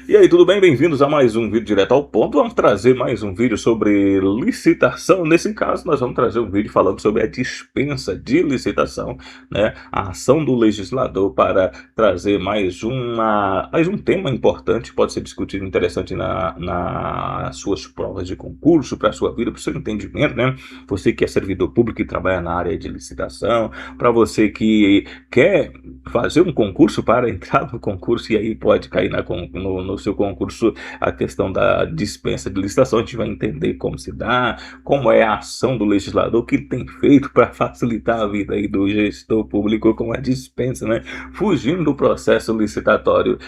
E aí, tudo bem? Bem-vindos a mais um vídeo direto ao ponto. Vamos trazer mais um vídeo sobre licitação. Nesse caso, nós vamos trazer um vídeo falando sobre a dispensa de licitação, né? A ação do legislador para trazer mais um tema importante, pode ser discutido, interessante nas suas provas de concurso, para a sua vida, para o seu entendimento, né? Você que é servidor público e trabalha na área de licitação, para você que quer fazer um concurso para entrar no concurso e aí pode cair no seu concurso a questão da dispensa de licitação. A gente vai entender como se dá, como é a ação do legislador, o que ele tem feito para facilitar a vida aí do gestor público com a dispensa, né? Fugindo do processo licitatório,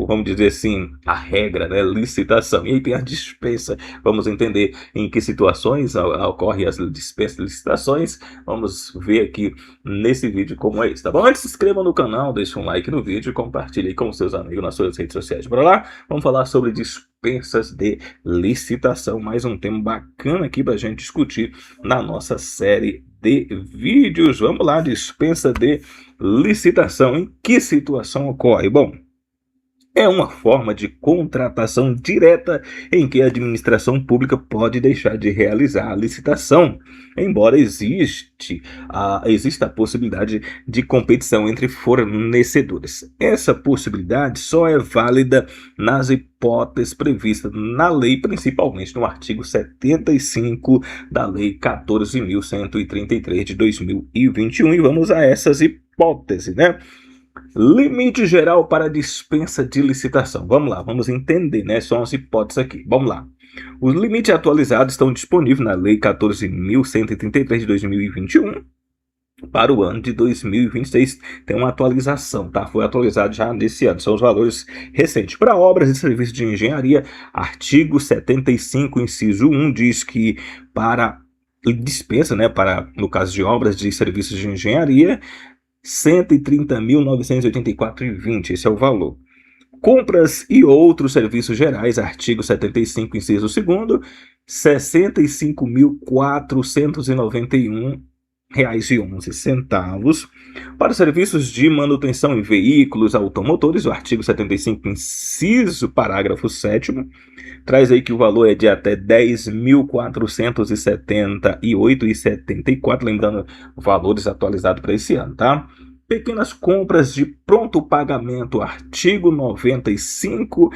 vamos dizer assim, a regra, né? Licitação. E aí tem a dispensa. Vamos entender em que situações ocorrem as dispensas de licitações. Vamos ver aqui nesse vídeo como é isso, tá bom? Antes, se inscreva no canal, deixe um like no vídeo e compartilhe com seus amigos nas suas redes sociais. Bora lá? Vamos falar sobre dispensas de licitação, mais um tema bacana aqui pra gente discutir na nossa série de vídeos. Vamos lá, dispensa de licitação. Em que situação ocorre? Bom, é uma forma de contratação direta em que a administração pública pode deixar de realizar a licitação, embora exista a possibilidade de competição entre fornecedores. Essa possibilidade só é válida nas hipóteses previstas na lei, principalmente no artigo 75 da Lei 14.133 de 2021, e vamos a essas hipóteses, né? Limite geral para dispensa de licitação. Vamos lá, vamos entender, né? São as hipóteses aqui. Vamos lá. Os limites atualizados estão disponíveis na Lei 14.133 de 2021. Para o ano de 2026 tem uma atualização, tá? Foi atualizado já nesse ano, são os valores recentes. Para obras e serviços de engenharia, artigo 75, inciso 1, diz que para dispensa, né, no caso de obras de serviços de engenharia, 130.984,20, esse é o valor. Compras e outros serviços gerais, artigo 75, inciso 2º, R$ 65.491,11. Para serviços de manutenção em veículos automotores, o artigo 75, inciso parágrafo 7º, traz aí que o valor é de até R$ 10.478,74, lembrando valores atualizados para esse ano, tá? Pequenas compras de pronto pagamento, artigo 95,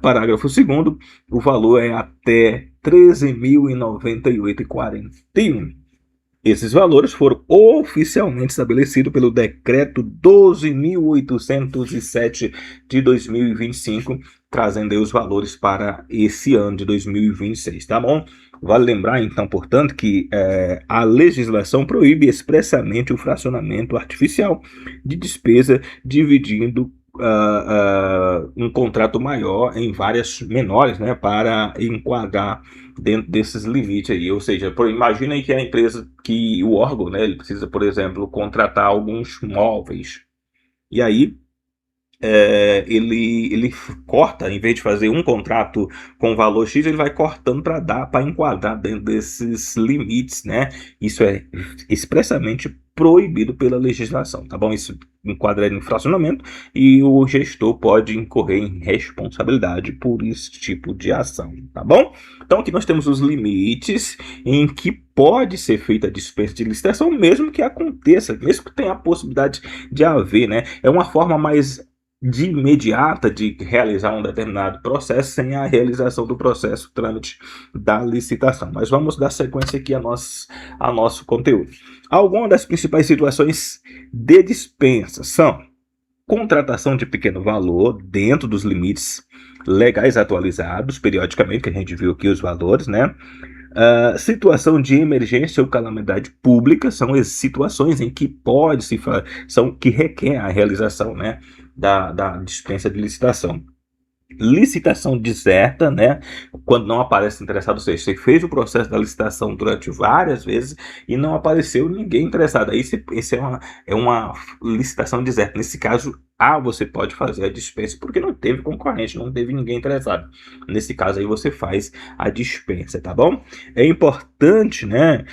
parágrafo 2º, o valor é até R$ 13.098,41. Esses valores foram oficialmente estabelecidos pelo Decreto 12.807 de 2025, trazendo aí os valores para esse ano de 2026, tá bom? Vale lembrar, então, portanto, que a legislação proíbe expressamente o fracionamento artificial de despesa, dividindo um contrato maior em várias menores, né, para enquadrar dentro desses limites aí. Ou seja, imagina aí que a empresa, que o órgão, né, ele precisa, por exemplo, contratar alguns móveis, e aí ele corta, em vez de fazer um contrato com valor X, ele vai cortando para enquadrar dentro desses limites, né? Isso é expressamente proibido pela legislação, tá bom? Isso enquadra em fracionamento e o gestor pode incorrer em responsabilidade por esse tipo de ação, tá bom? Então aqui nós temos os limites em que pode ser feita a dispensa de licitação, mesmo que aconteça, mesmo que tenha a possibilidade de haver, né? É uma forma mais imediata de realizar um determinado processo sem a realização do processo trâmite da licitação. Mas vamos dar sequência aqui a nosso conteúdo. Algumas das principais situações de dispensa são contratação de pequeno valor dentro dos limites legais atualizados periodicamente, que a gente viu aqui os valores, né? Situação de emergência ou calamidade pública são as situações em que que requer a realização, né, da dispensa de licitação. Licitação deserta, né, quando não aparece interessado, ou seja, você fez o processo da licitação durante várias vezes e não apareceu ninguém interessado. Aí esse é uma licitação deserta. Nesse caso, você pode fazer a dispensa porque não teve concorrente, não teve ninguém interessado. Nesse caso aí você faz a dispensa, tá bom? É importante, né?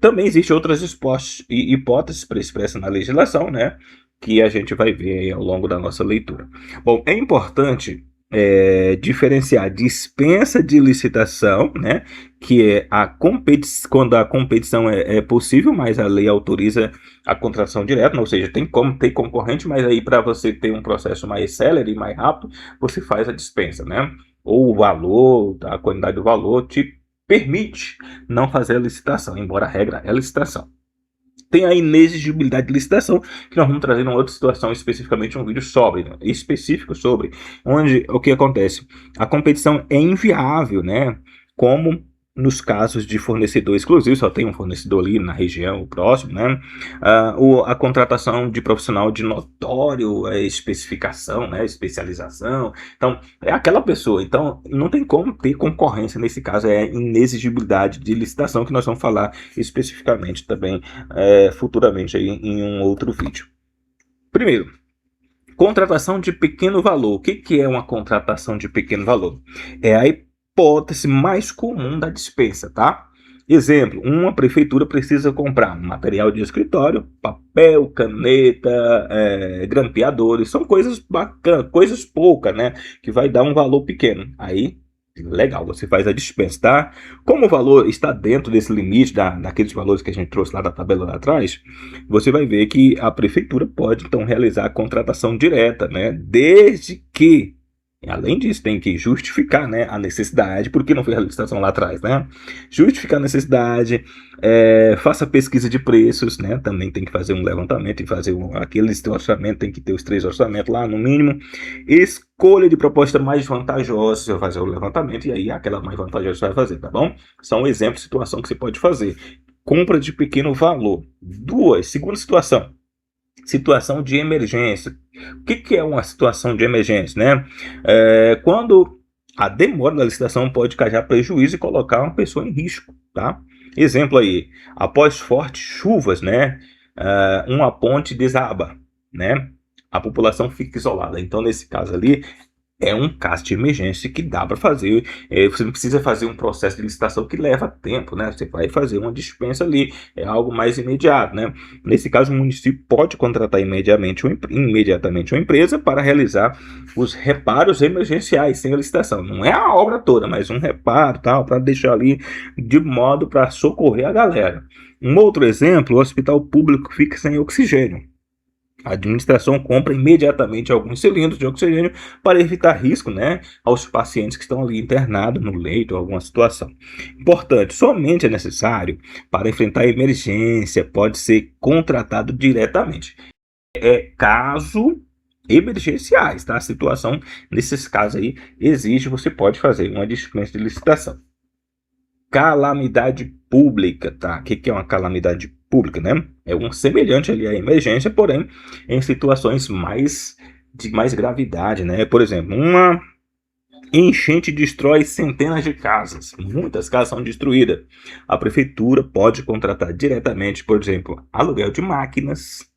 Também existem outras hipóteses expressas na legislação, né? que a gente vai ver aí ao longo da nossa leitura. Bom, é importante diferenciar dispensa de licitação, né, que é quando a competição é possível, mas a lei autoriza a contratação direta, ou seja, tem como ter concorrente, mas aí para você ter um processo mais célere, mais rápido, você faz a dispensa, né? Ou o valor, a quantidade do valor te permite não fazer a licitação, embora a regra é a licitação. Tem a inexigibilidade de licitação, que nós vamos trazer uma outra situação, especificamente um vídeo específico sobre, onde o que acontece? A competição é inviável, né? Como nos casos de fornecedor exclusivo, só tem um fornecedor ali na região próximo, né? A contratação de profissional de notório especificação, né? Especialização. Então, é aquela pessoa. Então, não tem como ter concorrência nesse caso, é inexigibilidade de licitação, que nós vamos falar especificamente também futuramente aí em um outro vídeo. Primeiro, contratação de pequeno valor. O que é uma contratação de pequeno valor? É a hipótese mais comum da dispensa, tá? Exemplo, uma prefeitura precisa comprar material de escritório, papel, caneta, grampeadores, são coisas bacanas, coisas poucas, né? Que vai dar um valor pequeno. Aí, legal, você faz a dispensa, tá? Como o valor está dentro desse limite, daqueles valores que a gente trouxe lá da tabela lá atrás, você vai ver que a prefeitura pode, então, realizar a contratação direta, né? Desde que, além disso, tem que justificar, né, a necessidade, porque não fez a licitação lá atrás, né? Justificar a necessidade, faça pesquisa de preços, né? Também tem que fazer um levantamento e fazer aquele orçamento, tem que ter os 3 orçamentos lá, no mínimo. Escolha de proposta mais vantajosa, você vai fazer o levantamento e aí aquela mais vantajosa você vai fazer, tá bom? São exemplos de situação que você pode fazer. Compra de pequeno valor. Segunda situação de emergência. O que é uma situação de emergência, né? Quando a demora da licitação pode causar prejuízo e colocar uma pessoa em risco, tá? Exemplo aí, após fortes chuvas, né? Uma ponte desaba, né? A população fica isolada. Então, nesse caso ali, é um caso de emergência que dá para fazer. Você não precisa fazer um processo de licitação que leva tempo, né? Você vai fazer uma dispensa ali, é algo mais imediato, né? Nesse caso, o município pode contratar imediatamente uma empresa para realizar os reparos emergenciais sem a licitação. Não é a obra toda, mas um reparo, tal, para deixar ali de modo para socorrer a galera. Um outro exemplo, o hospital público fica sem oxigênio. A administração compra imediatamente alguns cilindros de oxigênio para evitar risco, né, aos pacientes que estão ali internados no leito ou alguma situação. Importante, somente é necessário para enfrentar a emergência, pode ser contratado diretamente. Caso emergenciais, tá? A situação, nesses casos aí, exige, você pode fazer uma dispensa de licitação. Calamidade pública, tá? O que é uma calamidade pública, né? É um semelhante ali à emergência, porém em situações de mais gravidade, né? Por exemplo, uma enchente destrói centenas de casas, muitas casas são destruídas. A prefeitura pode contratar diretamente, por exemplo, aluguel de máquinas,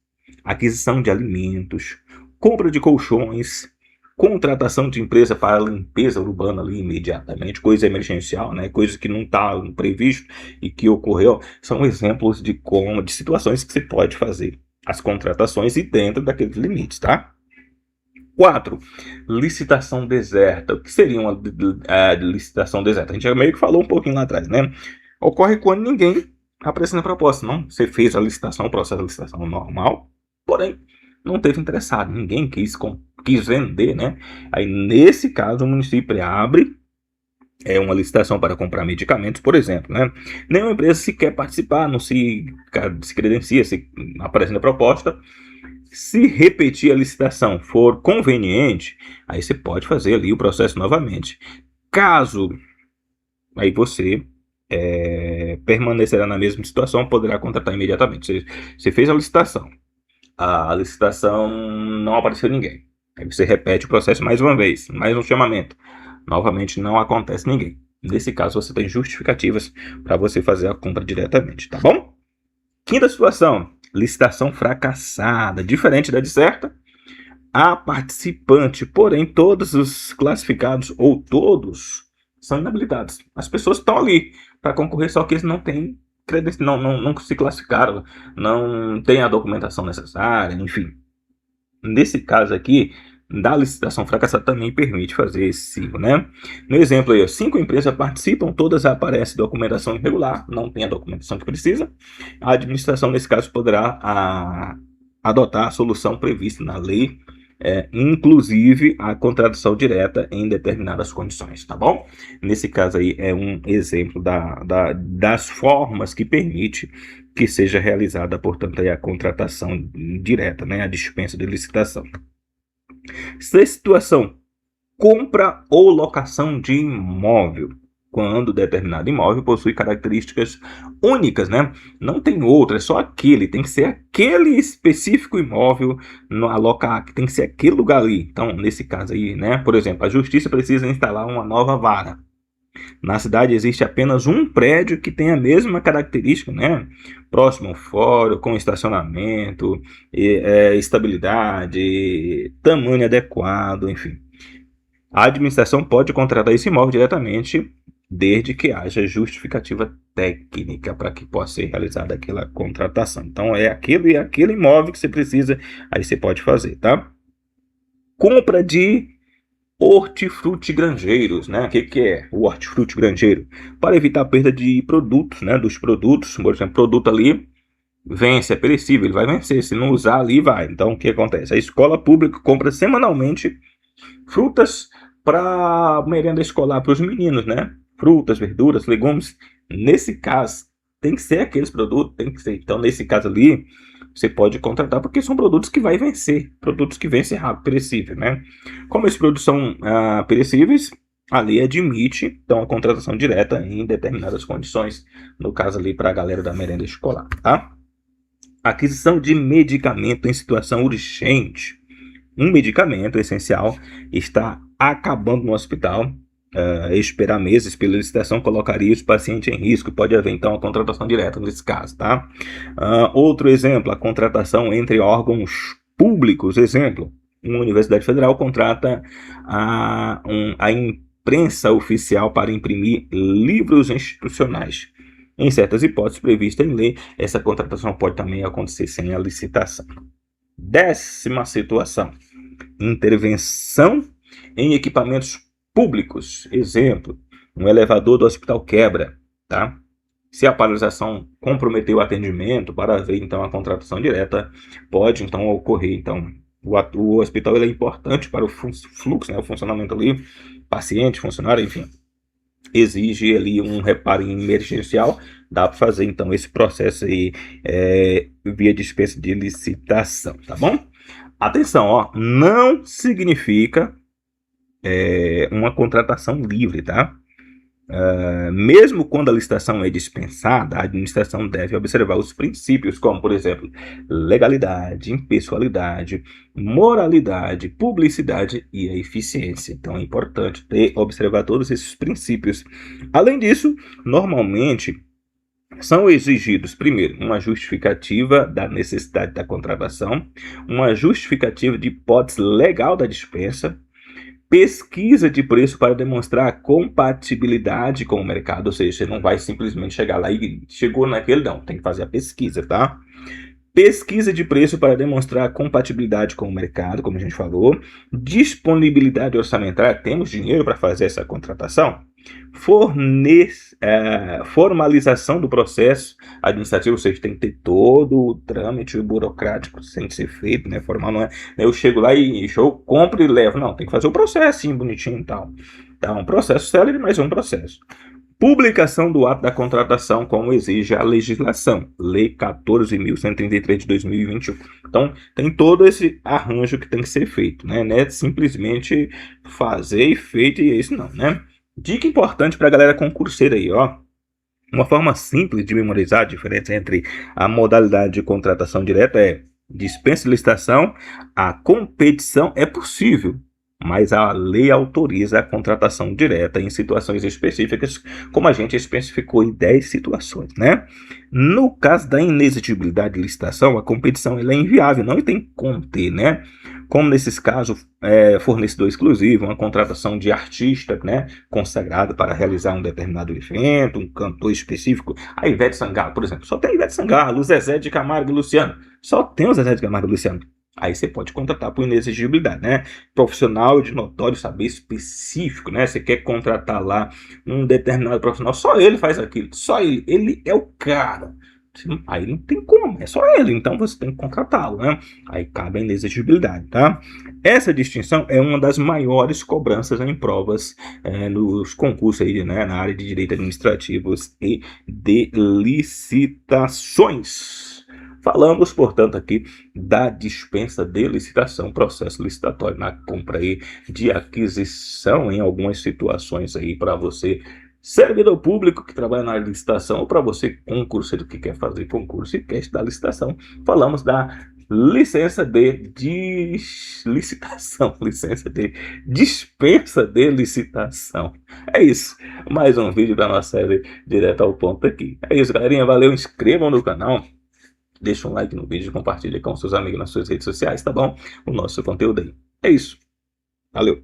aquisição de alimentos, compra de colchões, contratação de empresa para limpeza urbana ali imediatamente, coisa emergencial, né? Coisa que não está previsto e que ocorreu, são exemplos de situações que você pode fazer as contratações e dentro daqueles limites, tá? 4. Licitação deserta. O que seria uma licitação deserta? A gente já meio que falou um pouquinho lá atrás, né? Ocorre quando ninguém apresenta proposta, não? Você fez a licitação, o processo de licitação normal, porém não teve interessado, ninguém quis vender, né? Aí, nesse caso, o município abre uma licitação para comprar medicamentos, por exemplo, né? Nenhuma empresa se quer participar, não se credencia, se apresenta proposta. Se repetir a licitação for conveniente, aí você pode fazer ali o processo novamente. Caso aí você permanecerá na mesma situação, poderá contratar imediatamente. Você fez a licitação não apareceu ninguém. Aí você repete o processo mais uma vez, mais um chamamento. Novamente não acontece ninguém. Nesse caso você tem justificativas para você fazer a compra diretamente, tá bom? Quinta situação, licitação fracassada. Diferente da deserta, há participante, porém todos os classificados ou todos são inabilitados. As pessoas estão ali para concorrer, só que eles não têm não se classificaram, não tem a documentação necessária, enfim. nesse caso aqui, da licitação fracassada também permite fazer esse ciclo, né? No exemplo aí, 5 empresas participam, todas aparecem documentação irregular, não tem a documentação que precisa. A administração, nesse caso, poderá adotar a solução prevista na lei, inclusive a contratação direta em determinadas condições, tá bom? Nesse caso aí é um exemplo das formas que permite que seja realizada, portanto, aí a contratação direta, né, a dispensa de licitação. Sexta situação, compra ou locação de imóvel. Quando determinado imóvel possui características únicas, né? Não tem outra, é só aquele, tem que ser aquele específico imóvel no alocar, tem que ser aquele lugar ali. Então, nesse caso aí, né? Por exemplo, a justiça precisa instalar uma nova vara. Na cidade existe apenas um prédio que tem a mesma característica, né? Próximo ao fórum, com estacionamento, estabilidade, tamanho adequado, enfim. A administração pode contratar esse imóvel diretamente, desde que haja justificativa técnica para que possa ser realizada aquela contratação. Então é aquele imóvel que você precisa, aí você pode fazer, tá? Compra de hortifrutigranjeiros, né? O que é o hortifrutigranjeiro? Para evitar a perda de produtos, né? Dos produtos, por exemplo, produto ali vence, é perecível, ele vai vencer, se não usar ali vai. Então o que acontece? A escola pública compra semanalmente frutas para merenda escolar para os meninos, né? Frutas, verduras, legumes. Nesse caso, tem que ser aqueles produtos, tem que ser. Então, nesse caso ali, você pode contratar porque são produtos que vai vencer, produtos que vencem rápido, perecível, né? Como esses produtos são perecíveis, a lei admite, então, a contratação direta em determinadas condições, no caso ali para a galera da merenda escolar, tá? Aquisição de medicamento em situação urgente. Um medicamento essencial está acabando no hospital. Esperar meses pela licitação colocaria os pacientes em risco. Pode haver, então, a contratação direta nesse caso, tá? Outro exemplo, a contratação entre órgãos públicos. Exemplo, uma universidade federal contrata a imprensa oficial para imprimir livros institucionais. Em certas hipóteses previstas em lei, essa contratação pode também acontecer sem a licitação. 10ª situação, intervenção em equipamentos públicos. Exemplo, um elevador do hospital quebra, tá? Se a paralisação comprometeu o atendimento, para haver então a contratação direta, pode então ocorrer. Então, o hospital ele é importante para o fluxo, né, o funcionamento ali, paciente, funcionário, enfim. Exige ali um reparo emergencial, dá para fazer então esse processo aí via dispensa de licitação, tá bom? Atenção, ó, não significa uma contratação livre, tá? Mesmo quando a licitação é dispensada, a administração deve observar os princípios como, por exemplo, legalidade, impessoalidade, moralidade, publicidade e a eficiência. Então é importante observar todos esses princípios. Além disso, normalmente são exigidos, primeiro, uma justificativa da necessidade da contratação, uma justificativa de hipótese legal da dispensa, pesquisa de preço para demonstrar a compatibilidade com o mercado, ou seja, você não vai simplesmente chegar lá e chegou naquele, não, tem que fazer a pesquisa, tá? Pesquisa de preço para demonstrar a compatibilidade com o mercado, como a gente falou, disponibilidade orçamentária, temos dinheiro para fazer essa contratação? Formalização do processo administrativo, ou seja, tem que ter todo o trâmite burocrático sem ser feito, né? Formal não é, eu chego lá e compro e levo, não, tem que fazer o processo assim, bonitinho e tal. Então, um processo célere, mas é um processo. Publicação do ato da contratação, como exige a legislação, Lei 14.133 de 2021. Então, tem todo esse arranjo que tem que ser feito, né? Não é simplesmente fazer e feito e é isso não, né? Dica importante para a galera concurseira aí, ó. Uma forma simples de memorizar a diferença entre a modalidade de contratação direta é dispensa de licitação, a competição é possível, mas a lei autoriza a contratação direta em situações específicas, como a gente especificou em 10 situações, né? No caso da inexigibilidade de licitação, a competição ela é inviável, não tem como ter, né? Como nesses casos, fornecedor exclusivo, uma contratação de artista, né, consagrado para realizar um determinado evento, um cantor específico. A Ivete Sangalo, por exemplo, só tem Ivete Sangalo, o Zezé de Camargo e Luciano. Só tem o Zezé de Camargo e Luciano. Aí você pode contratar por inexigibilidade, né? Profissional de notório saber específico, né? Você quer contratar lá um determinado profissional, só ele faz aquilo, só ele é o cara. Aí não tem como, é só ele, então você tem que contratá-lo, né? Aí cabe a inexigibilidade, tá? Essa distinção é uma das maiores cobranças em provas nos concursos aí, né? Na área de direito administrativos e de licitações. Falamos, portanto, aqui da dispensa de licitação, processo licitatório na compra aí de aquisição, em algumas situações aí para você, servidor público que trabalha na licitação, ou para você, concurseiro que quer fazer concurso e quer estudar licitação. Falamos da licença de licitação, licença de dispensa de licitação. É isso, mais um vídeo da nossa série direto ao ponto aqui. É isso, galerinha, valeu, inscrevam no canal. Deixa um like no vídeo, compartilha com seus amigos nas suas redes sociais, tá bom? O nosso conteúdo aí. É isso. Valeu!